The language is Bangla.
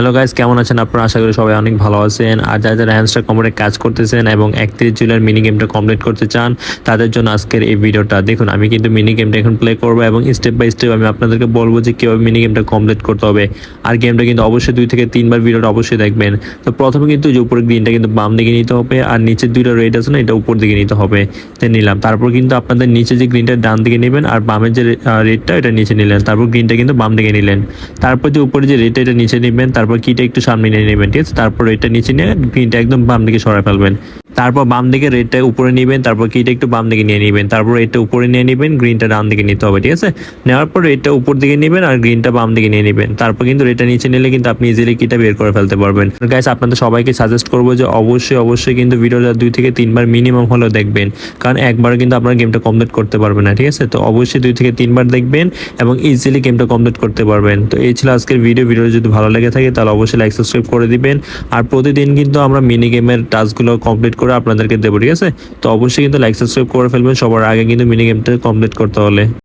হ্যালো গাইস, কেমন আছেন আপনারা? আশা করি সবাই অনেক ভালো আছেন। আর যারা যারা হ্যামস্টার কম্বোতে কাজ করতেছেন এবং 31 জুলাইয়ের মিনি গেমটা কমপ্লিট করতে চান, তাদের জন্য আজকের এই ভিডিওটা দেখুন। আমি কিন্তু মিনি গেমটা এখন প্লে করবো এবং স্টেপ বাই স্টেপ আমি আপনাদেরকে বলবো যে কীভাবে মিনি গেমটা কমপ্লিট করতে হবে। আর গেমটা কিন্তু অবশ্যই 2 থেকে 3 বার ভিডিওটা অবশ্যই দেখবেন। তো প্রথমে কিন্তু যে উপরের গ্রিনটা কিন্তু বাম দিকে নিতে হবে, আর নিচের দুইটা রেড আছে না, এটা উপর দিকে নিতে হবে। নিলাম। তারপর কিন্তু আপনাদের নিচে যে গ্রিনটা ডান দিকে নেবেন, আর বামের যে রেডটা এটা নিচে নিলেন। তারপর গ্রিনটা কিন্তু বাম দিকে নিলেন। তারপর যে উপরে যে রেডটা এটা নিচে নেবেন, তারপর কিটা একটু সামনে নিয়ে নেবেন, ঠিক আছে? তারপর এটা নিচে নিয়ে গ্রিনটা একদম বাম দিকে সরাই ফেলবেন। তারপর বাম দিকে রেডটা উপরে নেবেন, তারপর কিটা একটু বাম দিকে নিয়ে নেবেন, তারপর এটা উপরে নিয়ে নেবেন, গ্রিনটা ডান দিকে নিতে হবে, ঠিক আছে? নেওয়ার পর রেডটা উপর দিকে নেবেন আর গ্রিনটা বাম দিকে নিয়ে নেবেন। তারপর কিন্তু রেডটা নিচে নিলে কিন্তু আপনি ইজিলি কিটা বের করে ফেলতে পারবেন। গাইস, আপনাদের সবাইকে সাজেস্ট করবো যে অবশ্যই কিন্তু ভিডিওটা 2 থেকে 3 বার মিনিমাম হলেও দেখবেন, কারণ একবার কিন্তু আপনার গেমটা কমপ্লিট করতে পারবেন না, ঠিক আছে? তো অবশ্যই 2 থেকে 3 বার দেখবেন এবং ইজিলি গেমটা কমপ্লিট করতে পারবেন। তো এই ছিল আজকের ভিডিও যদি ভালো লেগে থাকে তাহলে অবশ্যই লাইক সাবস্ক্রাইব করে দিবেন। আর প্রতিদিন কিন্তু আমরা মিনি গেমের টাস্কগুলো কমপ্লিট করে আপনাদেরকে দেবো, ঠিক আছে? তো অবশ্যই কিন্তু লাইক সাবস্ক্রাইব করে ফেলবেন সবার আগে কিন্তু মিনি গেমটা কমপ্লিট করতে হলে।